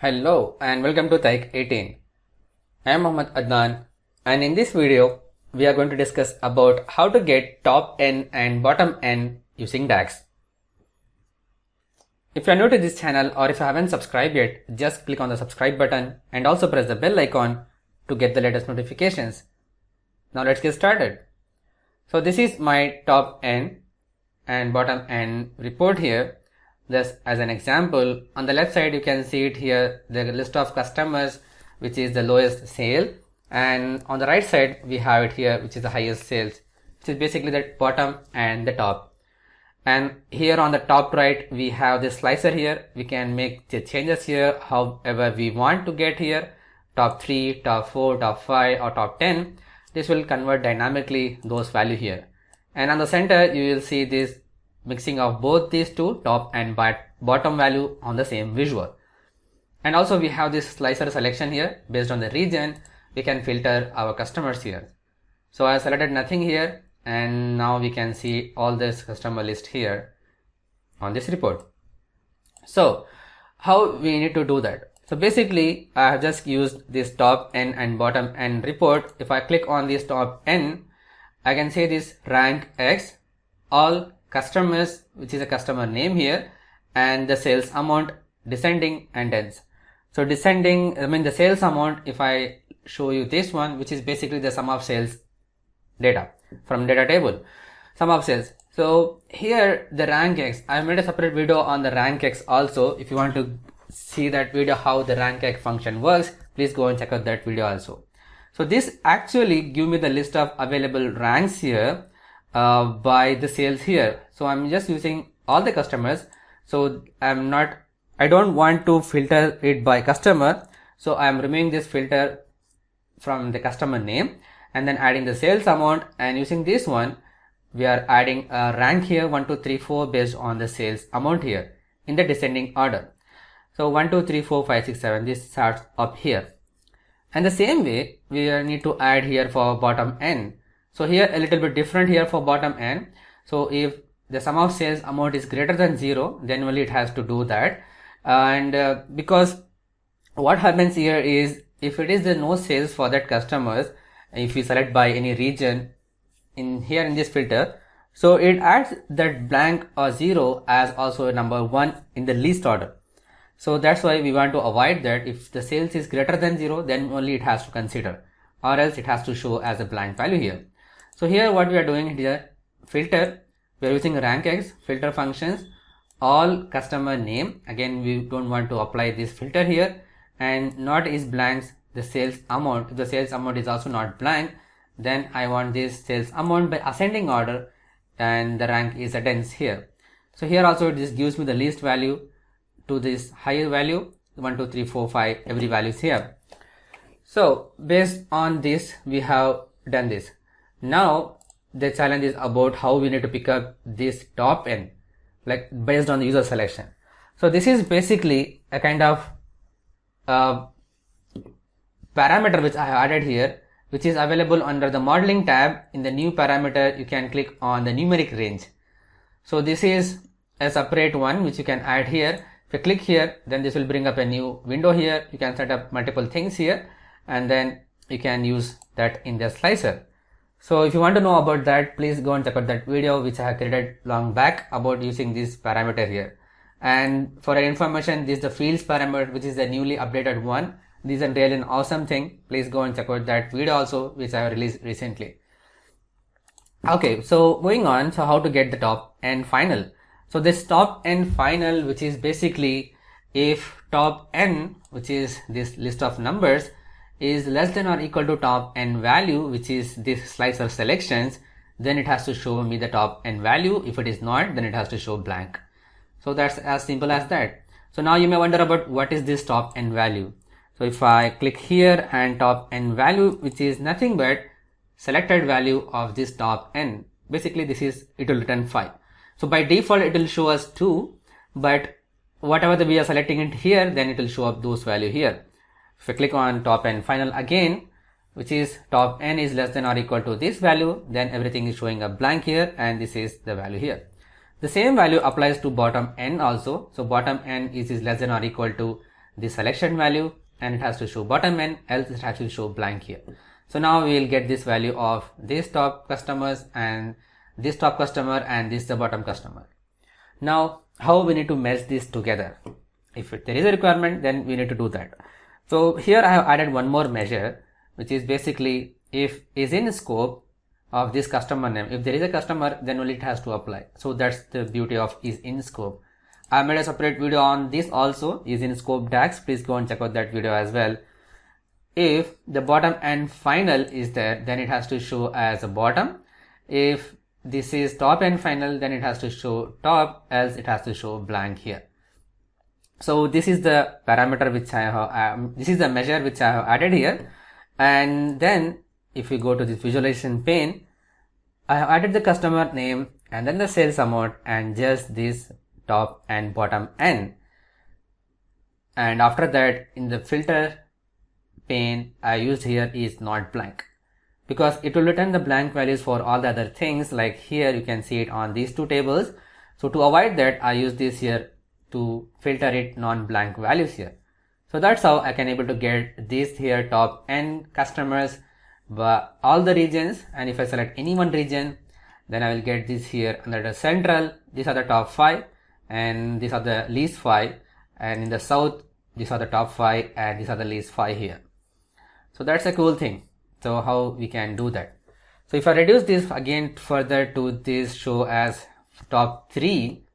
Hello and welcome to taik18. I am Mohammad Adnan, and in this video we are going to discuss about how to get TopN and BottomN using DAX. If you are new to this channel or if you haven't subscribed yet, just click on the subscribe button and also press the bell icon to get the latest notifications. Now let's get started. So this is my TopN and BottomN report here. Just as an example, on the left side you can see it here, the list of customers which is the lowest sale, and on the right side we have it here which is the highest sales, which is basically the bottom and the top. And here on the top right we have this slicer here. We can make the changes here however we want to get here, top 3, top 4, top 5 or top 10. This will convert dynamically those value here. And on the center you will see this mixing of both these two, top and bottom value on the same visual. And also we have this slicer selection here. Based on the region we can filter our customers here. So I selected nothing here, and now we can see all this customer list here on this report. So how we need to do that? So basically I have just used this TopN and BottomN report. If I click on this TopN, I can say this rank X, all customers, which is a customer name here, and the sales amount descending and ends. So descending, I mean the sales amount, if I show you this one, which is basically the sum of sales data from data table, sum of sales. So here the rank X, I made a separate video on the rank X also. If you want to see that video how the rank X function works, please go and check out that video also. So this actually give me the list of available ranks here by the sales here. So I'm just using all the customers. So I don't want to filter it by customer. So I'm removing this filter from the customer name and then adding the sales amount, and using this one we are adding a rank here 1, 2, 3, 4 based on the sales amount here in the descending order. So 1, 2, 3, 4, 5, 6, 7, this starts up here. And the same way we need to add here for BottomN. So here a little bit different here for BottomN. So if the sum of sales amount is greater than 0, then only it has to do that. And because what happens here is, if it is the no sales for that customers, if we select by any region in here in this filter, so it adds that blank or 0 as also a number 1 in the least order. So that's why we want to avoid that. If the sales is greater than 0, then only it has to consider, or else it has to show as a blank value here. So here what we are doing here, filter, we are using rank X, filter functions, all customer name. Again we don't want to apply this filter here, and not is blanks the sales amount. If the sales amount is also not blank, then I want this sales amount by ascending order, and the rank is a dense here. So here also this gives me the least value to this higher value, 1, 2, 3, 4, 5, every value is here. So based on this we have done this. Now the challenge is about how we need to pick up this TopN, like based on the user selection. So this is basically a kind of parameter which I have added here, which is available under the modeling tab. In the new parameter you can click on the numeric range. So this is a separate one which you can add here. If you click here, then this will bring up a new window here. You can set up multiple things here, and then you can use that in the slicer. So if you want to know about that, please go and check out that video which I have created long back about using this parameter here. And for your information, this is the fields parameter, which is the newly updated one. This is really an awesome thing. Please go and check out that video also, which I have released recently. Okay, so moving on, so how to get the TopN final. So this TopN final, which is basically if TopN, which is this list of numbers, is less than or equal to TopN value, which is this slicer selections, then it has to show me the TopN value. If it is not, then it has to show blank. So that's as simple as that. So now you may wonder about what is this TopN value. So if I click here and TopN value, which is nothing but selected value of this TopN, basically this is, it will return 5. So by default it will show us 2, but whatever we are selecting it here, then it will show up those value here. If I click on TopN final again, which is TopN is less than or equal to this value, then everything is showing a blank here, and this is the value here. The same value applies to BottomN also. So BottomN is less than or equal to the selection value, and it has to show BottomN, else it has to show blank here. So now we will get this value of this top customers and this top customer and this the bottom customer. Now how we need to merge this together? If there is a requirement, then we need to do that. So here I have added one more measure, which is basically if is in scope of this customer name. If there is a customer, then only it has to apply. So that's the beauty of is in scope. I made a separate video on this also, is in scope DAX. Please go and check out that video as well. If the bottom and final is there, then it has to show as a bottom. If this is top and final, then it has to show top, else it has to show blank here. So this is the parameter which I have, this is the measure which I have added here. And then if we go to this visualization pane, I have added the customer name and then the sales amount and just this top and bottom N. And after that, in the filter pane I used here is not blank, because it will return the blank values for all the other things. Like here you can see it on these two tables. So to avoid that, I use this here to filter it non-blank values here. So that's how I can able to get this here top N customers by all the regions. And if I select any one region, then I will get this here under the central. These are the top 5 and these are the least 5, and in the south these are the top 5 and these are the least 5 here. So that's a cool thing. So how we can do that? So if I reduce this again further to this show as top 3,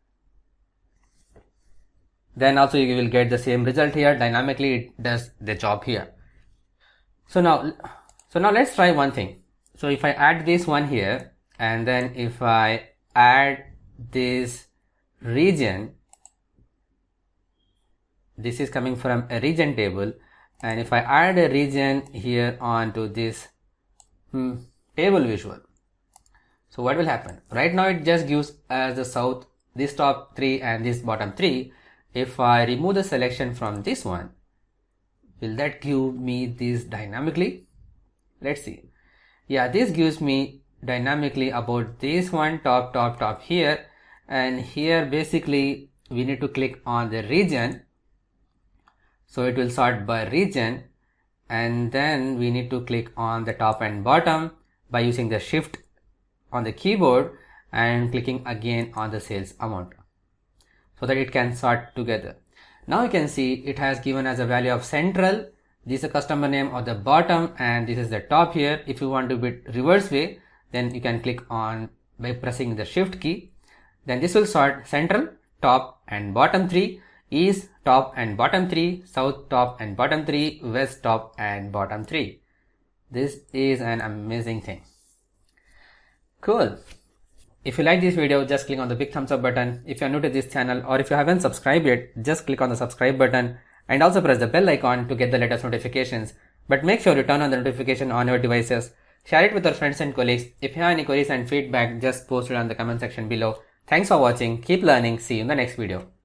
then also you will get the same result here. Dynamically it does the job here. So now let's try one thing. So if I add this one here, and then if I add this region, this is coming from a region table, and if I add a region here onto this table visual, so what will happen? Right now it just gives as the south this top 3 and this bottom 3. If I remove the selection from this one, will that give me this dynamically? Let's see. Yeah, this gives me dynamically about this one top here, and here basically we need to click on the region. So it will sort by region, and then we need to click on the top and bottom by using the shift on the keyboard and clicking again on the sales amount, so that it can sort together. Now you can see it has given as a value of central, this is a customer name, or the bottom, and this is the top here. If you want to do it reverse way, then you can click on by pressing the shift key. Then this will sort central, top and bottom 3, east top and bottom 3, south top and bottom 3, west top and bottom 3. This is an amazing thing. Cool. If you like this video, just click on the big thumbs up button. If you are new to this channel, or if you haven't subscribed yet, just click on the subscribe button and also press the bell icon to get the latest notifications. But make sure you turn on the notification on your devices. Share it with your friends and colleagues. If you have any queries and feedback, just post it on the comment section below. Thanks for watching. Keep learning. See you in the next video.